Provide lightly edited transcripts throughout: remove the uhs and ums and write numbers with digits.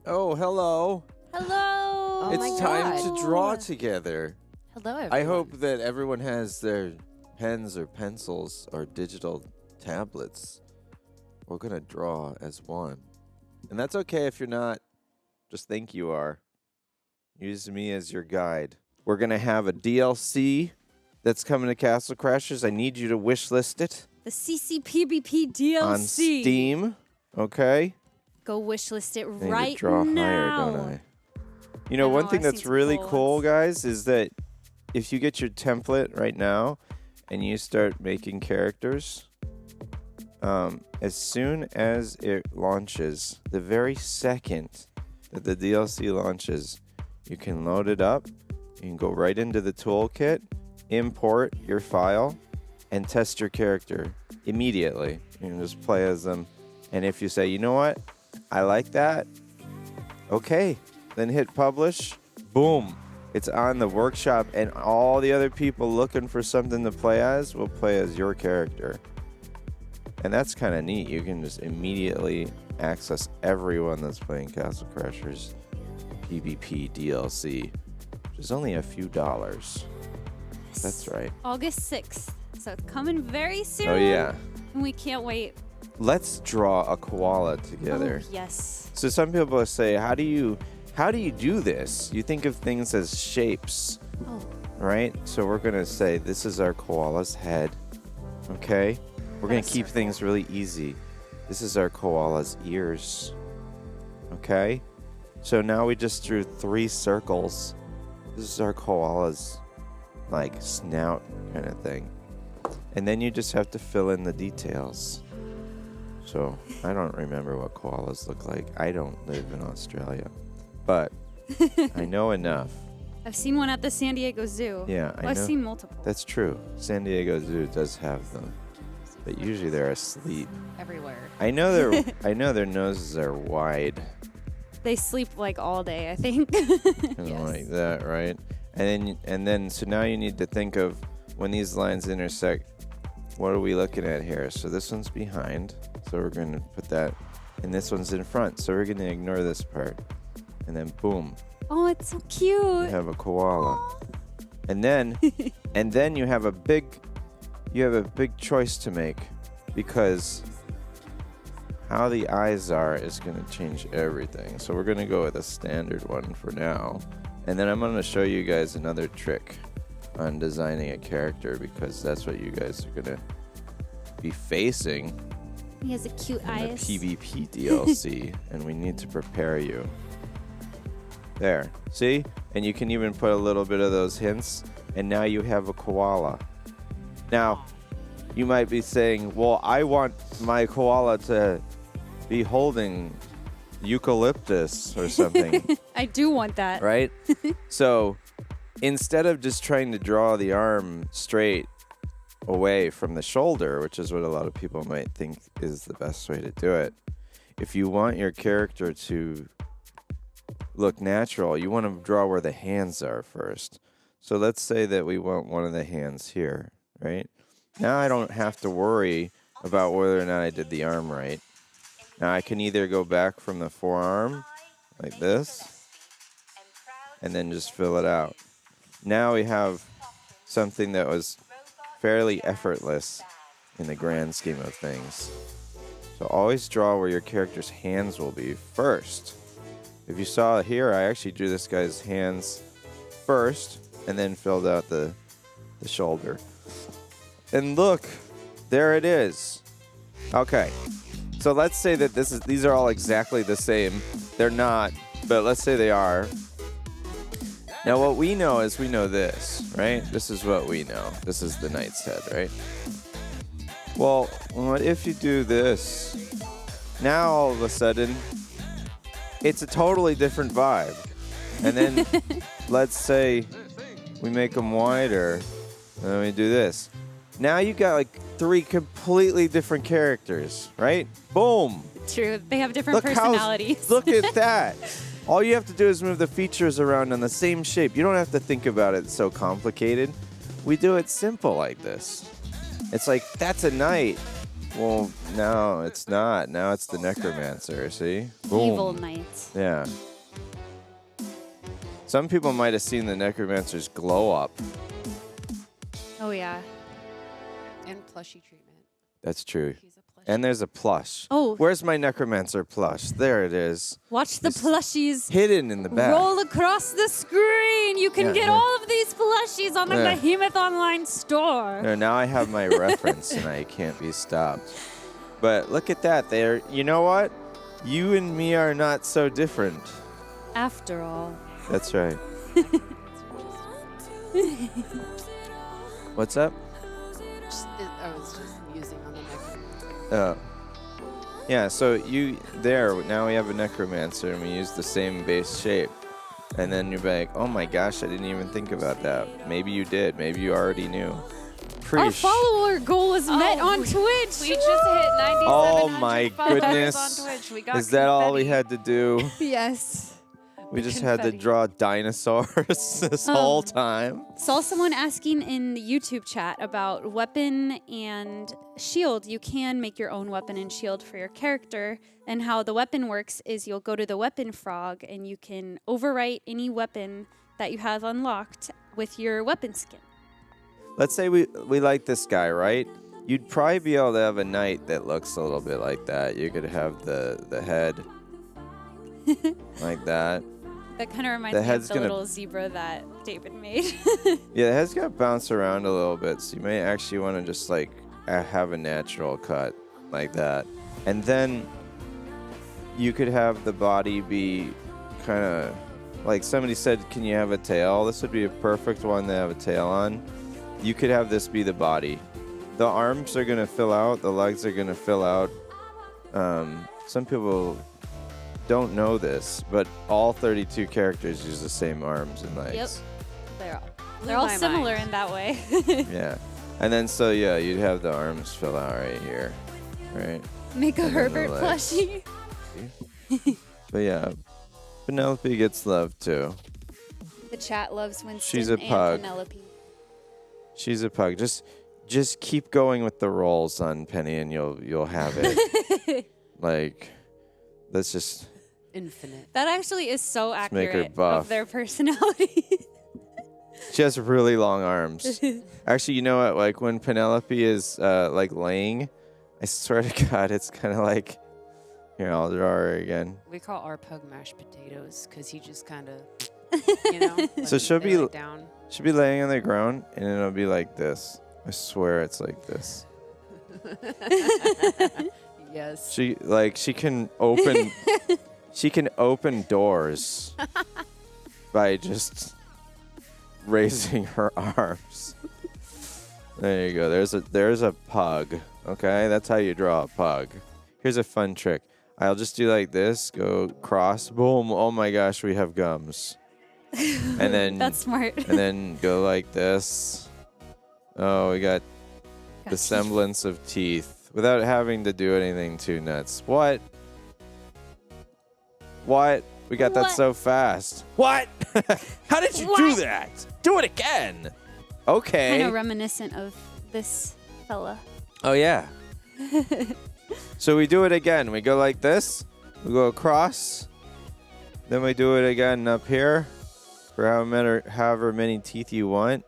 Oh, hello. Hello. Oh my It's time God. to draw together. Hello, everyone. I hope that everyone has their pens or pencils or digital tablets. We're going to draw as one. And that's okay if you're not. Just think you are. Use me as your guide. We're going to have a DLC that's coming to Castle Crashers. I need you to wishlist it the CCPBP DLC. on Steam. Okay? Go wishlist it I need right to draw now. higher, don't I? You know, I one know, thing I've that's seen some really cool cool, ones. guys, is that if you get your template right now and you start making characters, as soon as it launches, the very second that the DLC launches, you can load it up. You can go right into the toolkit, import your file, and test your character immediately. You can just play as them. And if you say, you know what, I like that, okay, then hit publish. Boom. It's on the workshop, and all the other people looking for something to play as will play as your character. And that's kind of neat. You can just immediately access everyone that's playing Castle Crashers PvP DLC, which is only a few dollars. Yes. That's right. August 6th. So it's coming very soon. Oh, yeah. And we can't wait. Let's draw a koala together. Oh, yes. So some people say, how do you do this? You think of things as shapes, Oh. right? So we're going to say this is our koala's head, okay? We're going to keep circle. things really easy. This is our koala's ears, okay? So now we just drew 3 circles. This is our koala's, like, snout kind of thing. And then you just have to fill in the details. So I don't remember what koalas look like. I don't live in Australia. But I know enough. I've seen one at the San Diego Zoo. Yeah, I know. I've seen multiple. That's true. San Diego Zoo does have them. But usually they're asleep. Everywhere. I know their noses are wide. They sleep like all day, I think. Kind of Yes. like that, right? And then so now you need to think of when these lines intersect, what are we looking at here? So this one's behind. So we're going to put that, and this one's in front. So we're going to ignore this part. And then boom, Oh, it's so you cute. have a koala. And then you have a big choice to make, because how the eyes are is going to change everything. So we're going to go with a standard one for now. And then I'm going to show you guys another trick on designing a character, because that's what you guys are going to be facing He has a cute in eyes. the PvP DLC, and we need to prepare you. There, see? And you can even put a little bit of those hints, and now you have a koala. Now, you might be saying, well, I want my koala to be holding eucalyptus or something, I do want that. right? So instead of just trying to draw the arm straight away from the shoulder, which is what a lot of people might think is the best way to do it, if you want your character to look natural, you want to draw where the hands are first. So let's say that we want one of the hands here, right? Now I don't have to worry about whether or not I did the arm right. Now I can either go back from the forearm like this and then just fill it out. Now we have something that was fairly effortless in the grand scheme of things. So always draw where your character's hands will be first. If you saw here, I actually drew this guy's hands first and then filled out the shoulder. And look, there it is. Okay, so let's say that these are all exactly the same. They're not, but let's say they are. Now what we know is we know this, right? This is what we know. This is the knight's head, right? Well, what if you do this? Now all of a sudden, it's a totally different vibe. And then let's say we make them wider, and then we do this. Now you got like 3 completely different characters, right? Boom. True. They have different personalities. Look at that. All you have to do is move the features around on the same shape. You don't have to think about it so complicated. We do it simple like this. It's like, that's a knight. Well, no, it's not. Now it's the necromancer, see? Boom. Evil knight. Yeah. Some people might have seen the necromancer's glow up. Oh, yeah. And plushie treatment. That's true. He's a plushie. And there's a plush. Oh. Where's my necromancer plush? There it is. Watch the It's plushies hidden in the back. roll across the screen. You can Yeah, get yeah. all of these plushies on the Yeah. Behemoth online store. No, now I have my reference and I can't be stopped. But look at that. There. You know what? You and me are not so different. After all. That's right. What's up? I was just musing on the necromancer. Oh. Yeah, so now we have a necromancer and we use the same base shape. And then you're like, oh my gosh, I didn't even think about that. Maybe you did. Maybe you already knew. Our follower goal was met on Twitch. We just hit 9700 Oh my followers goodness. on Twitch. We got Is that all we confetti. had to do? Yes. We just had to Confetti. draw dinosaurs this whole time. Saw someone asking in the YouTube chat about weapon and shield. You can make your own weapon and shield for your character. And how the weapon works is you'll go to the weapon frog and you can overwrite any weapon that you have unlocked with your weapon skin. Let's say we like this guy, right? You'd probably be able to have a knight that looks a little bit like that. You could have the head like that. That kind of reminds The me head's of the gonna- little zebra that David made. Yeah, the head's got to bounce around a little bit, so you may actually want to just like have a natural cut like that. And then you could have the body be kind of like somebody said, can you have a tail? This would be a perfect one to have a tail on. You could have this be the body. The arms are going to fill out. The legs are going to fill out. Some people don't know this, but all 32 characters use the same arms and legs. Yep. Blew They're all my similar mind. in that way. Yeah. And then, so yeah, you'd have the arms fill out right here. Right? Make a And then the Herbert legs. plushie. But yeah, Penelope gets love too. The chat loves Winston She's a and pug. Penelope. She's a pug. Just keep going with the rolls on Penny, and you'll have it. Like, that's just Infinite. That actually is so Let's make her accurate buff. of their personality. she has really long arms. Actually, you know what? Like when Penelope is like laying, I swear to God, it's kind of like. Here, I'll draw her again. We call our pug mashed potatoes because he just kind of, you know. So she'll they lay be- down. She'll be laying on the ground, and it'll be like this. I swear it's like this. Yes. She can open she can open doors by just raising her arms. There you go. There's a pug. Okay, that's how you draw a pug. Here's a fun trick. I'll just do like this, go cross, boom. Oh my gosh, we have gums. And then That's smart. and then go like this. Oh, we got the semblance of teeth without having to do anything too nuts. What? We got that What? so fast. What? How did you do What? that? Do it again. Okay. Kind of reminiscent of this fella. Oh, yeah. So we do it again. We go like this. We go across. Then we do it again up here for however many teeth you want.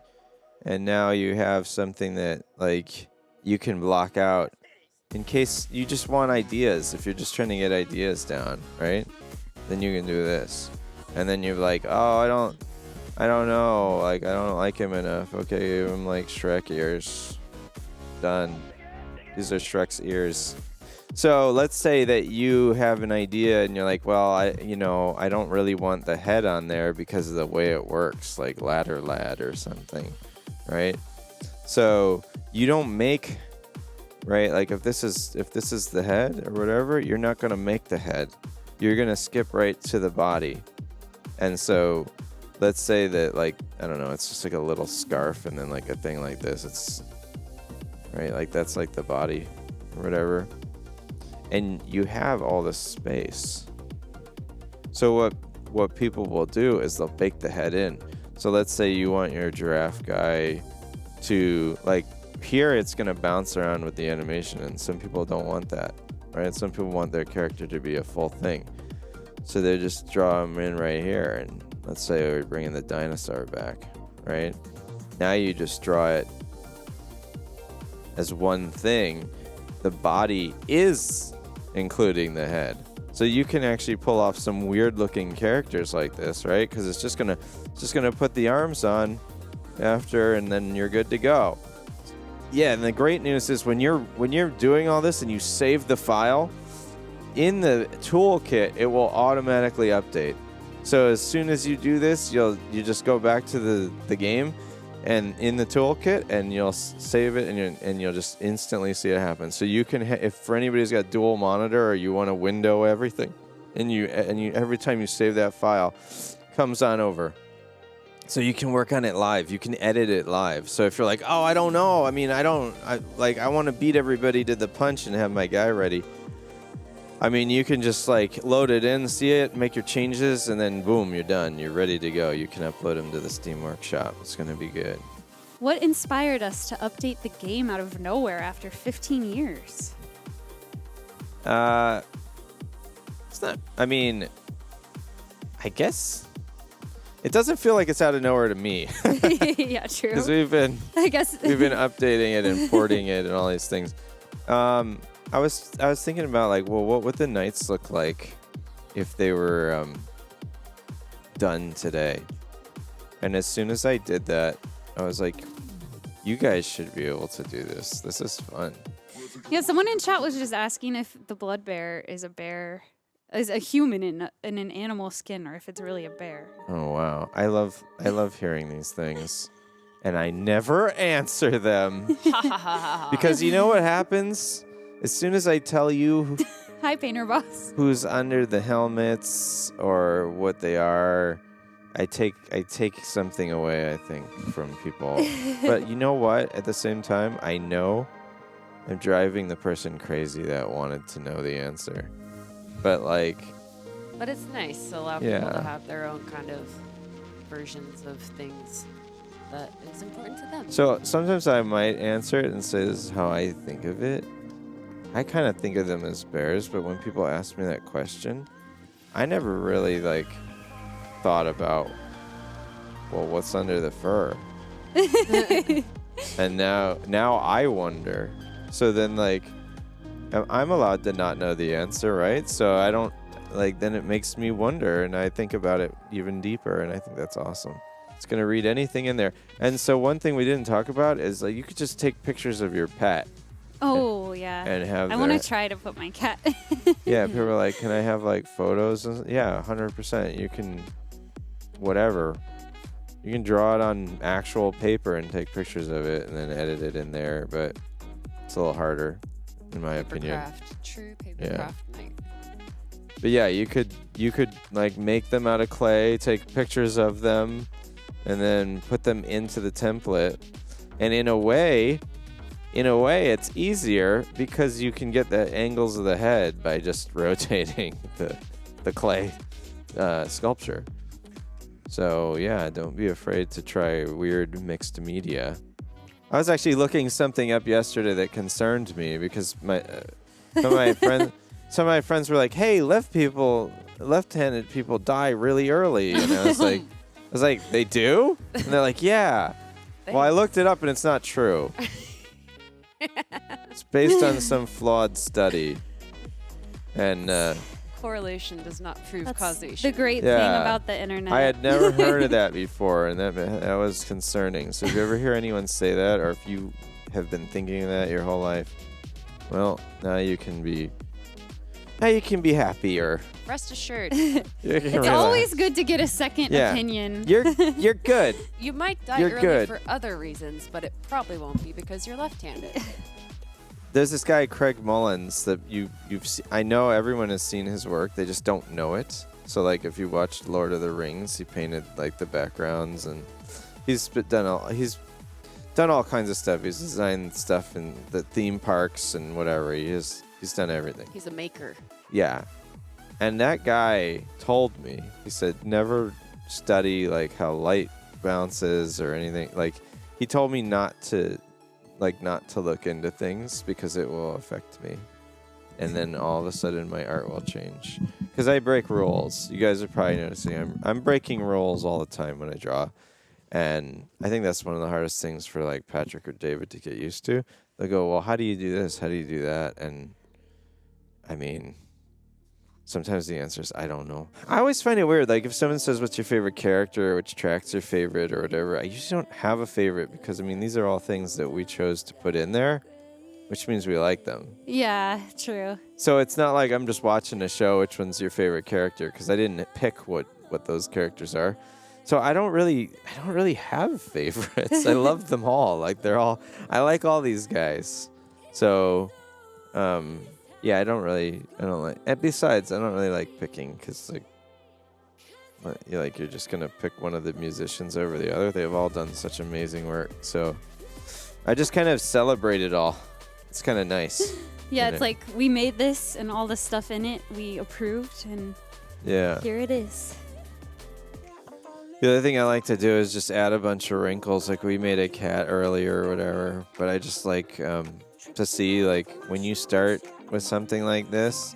And now you have something that, like, you can block out in case you just want ideas. If you're just trying to get ideas down, right? Then you can do this. And then you're like, oh, I don't know. Like, I don't like him enough. Okay, give him, like, Shrek ears. Done. These are Shrek's ears. So let's say that you have an idea and you're like, well, I don't really want the head on there because of the way it works, like ladder lad or something, right? So you don't make, right? Like if this is the head or whatever, you're not gonna make the head. You're gonna skip right to the body. And so let's say that, like, I don't know, it's just like a little scarf and then like a thing like this. It's right, like that's like the body or whatever. And you have all this space. So what people will do is they'll bake the head in. So let's say you want your giraffe guy to like here it's going to bounce around with the animation, and some people don't want that, right? Some people want their character to be a full thing. So they just draw them in right here, and let's say we're bringing the dinosaur back, right? Now you just draw it as one thing. The body is including the head. So you can actually pull off some weird looking characters like this, right? Because it's just gonna put the arms on after, and then you're good to go. Yeah, and the great news is when you're doing all this and you save the file in the toolkit, it will automatically update. So as soon as you do this, you just go back to the game, and in the toolkit, and you'll save it, and you'll just instantly see it happen. So you can, if for anybody's got dual monitor or you want to window everything, and you every time you save that file, comes on over. So you can work on it live. You can edit it live. So if you're like, oh, I don't know. I mean, I want to beat everybody to the punch and have my guy ready. I mean, you can just like load it in, see it, make your changes, and then boom, you're done. You're ready to go. You can upload them to the Steam Workshop. It's going to be good. What inspired us to update the game out of nowhere after 15 years? It's not, I mean, I guess it doesn't feel like it's out of nowhere to me. Yeah, true. Because we've been updating it and porting it and all these things. I was thinking about like, well, what would the nights look like if they were done today? And as soon as I did that, I was like, you guys should be able to do this. This is fun. Yeah, someone in chat was just asking if the blood bear is a human in an animal skin, or if it's really a bear. Oh wow, I love hearing these things, and I never answer them because you know what happens. As soon as I tell you Hi, Painter Boss. who's under the helmets or what they are, I take something away, I think, from people. But you know what? At the same time, I know I'm driving the person crazy that wanted to know the answer. But it's nice to allow people to have their own kind of versions of things that is important to them. So sometimes I might answer it and say, this is how I think of it. I kind of think of them as bears, but when people ask me that question, I never really thought about, well, what's under the fur? And now I wonder. So then I'm allowed to not know the answer, right? So I don't then it makes me wonder, and I think about it even deeper, and I think that's awesome. It's going to read anything in there. And so one thing we didn't talk about is you could just take pictures of your pet. Oh, yeah. And have I want to try to put my cat. Yeah, people are like, can I have photos? Yeah, 100%. You can, whatever. You can draw it on actual paper and take pictures of it and then edit it in there, but it's a little harder, in my opinion. True papercraft night. But yeah, you could make them out of clay, take pictures of them, and then put them into the template. And in a way, it's easier because you can get the angles of the head by just rotating the clay sculpture. So yeah, don't be afraid to try weird mixed media. I was actually looking something up yesterday that concerned me because some of my friends were like, "Hey, left-handed people die really early," and I was like, "They do?" And they're like, "Yeah." Well, I looked it up and it's not true. It's based on some flawed study, and correlation does not prove That's causation. the great thing about the internet. I had never heard of that before, and that was concerning. So if you ever hear anyone say that, or if you have been thinking of that your whole life, well, now you can be happier. Rest assured. It's always good to get a second opinion. You're good. You might die early for other reasons, but it probably won't be because you're left-handed. There's this guy, Craig Mullins, that I know everyone has seen his work. They just don't know it. So if you watched Lord of the Rings, he painted the backgrounds, and he's done all kinds of stuff. He's designed stuff in the theme parks and whatever. He's done everything. He's a maker. Yeah. And that guy told me, he said, never study how light bounces or anything. He told me not to like not to look into things because it will affect me. And then all of a sudden my art will change. Because I break rules. You guys are probably noticing I'm breaking rules all the time when I draw. And I think that's one of the hardest things for like Patrick or David to get used to. They'll go, well, how do you do this? How do you do that? And I mean, sometimes the answer is, I don't know. I always find it weird. Like if someone says, what's your favorite character or which track's your favorite or whatever, I usually don't have a favorite because, I mean, these are all things that we chose to put in there, which means we like them. Yeah, true. So it's not like I'm just watching a show, which one's your favorite character, because I didn't pick what those characters are. So I don't really have favorites. I love them all. Like I like all these guys. So, yeah, I don't like. And besides, I don't really like picking because you're just gonna pick one of the musicians over the other. They've all done such amazing work. So I just kind of celebrate it all. It's kind of nice. Yeah, it's like we made this and all the stuff in it we approved, and here it is. The other thing I like to do is just add a bunch of wrinkles. Like we made a cat earlier or whatever, but I just like to see like when you start with something like this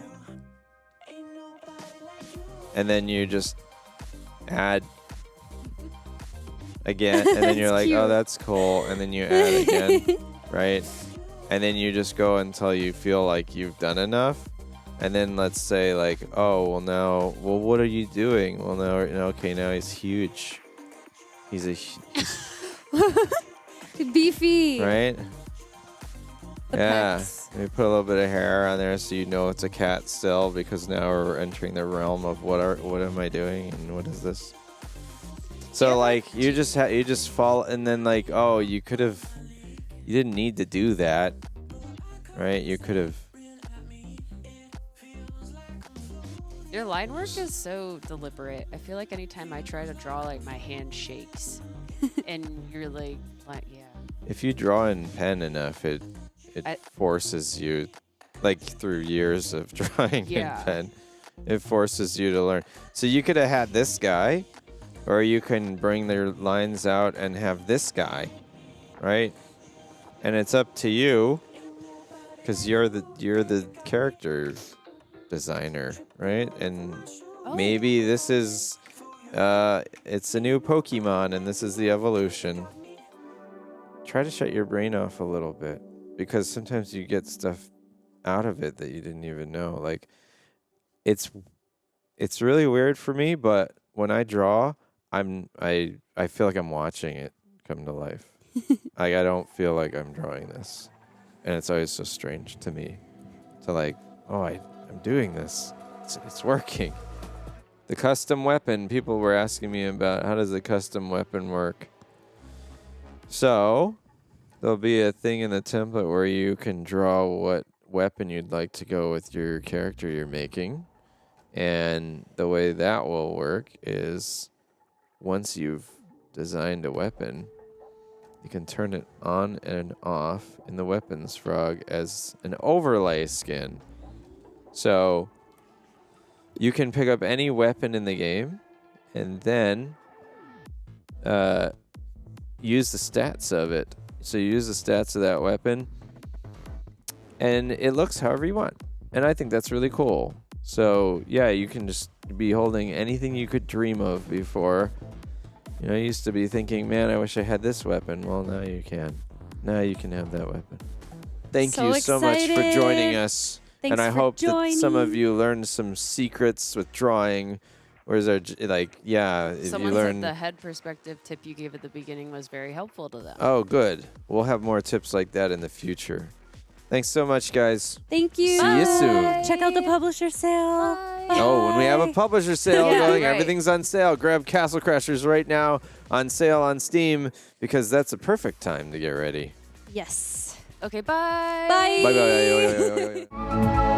and then you just add again and then you're like, oh, that's cool. And then you add again, right? And then you just go until you feel like you've done enough. And then let's say like, oh, well, what are you doing? Well, now he's huge. He's beefy. Right? The pecs. We put a little bit of hair on there so you know it's a cat still, because now we're entering the realm of what am I doing and what is this? So like you just fall, and then like, oh, you didn't need to do that, right? You could have. Your line work is so deliberate. I feel like anytime I try to draw, like my hand shakes, and you're like, yeah. If you draw in pen enough, it forces you, like through years of drawing in pen, it forces you to learn. So you could have had this guy, or you can bring their lines out and have this guy, right? And it's up to you, because you're the character designer, right? And maybe this is it's a new Pokemon and this is the evolution. Try to shut your brain off a little bit, because sometimes you get stuff out of it that you didn't even know. Like it's really weird for me, but when I draw, I feel like I'm watching it come to life. Like I don't feel like I'm drawing this. And it's always so strange to me to like, oh, I'm doing this. It's working. The custom weapon. People were asking me about how does the custom weapon work. So there'll be a thing in the template where you can draw what weapon you'd like to go with your character you're making. And the way that will work is once you've designed a weapon, you can turn it on and off in the weapons frog as an overlay skin. So you can pick up any weapon in the game and then use the stats of it. So you use the stats of that weapon and it looks however you want. And I think that's really cool. So yeah, you can just be holding anything you could dream of before. You know, I used to be thinking, man, I wish I had this weapon. Well, now you can. Now you can have that weapon. Thank you so much for joining us. Thanks and I for hope joining. that some of you learned some secrets with drawing. Or is there, like, if Someone you learn. said the head perspective tip you gave at the beginning was very helpful to them. Oh, good. We'll have more tips like that in the future. Thanks so much, guys. Thank you. See you soon. Check out the publisher sale. Bye. Oh, when we have a publisher sale going, right. Everything's on sale. Grab Castle Crashers right now on sale on Steam, because that's a perfect time to get ready. Yes. Okay, bye. Bye. Bye bye.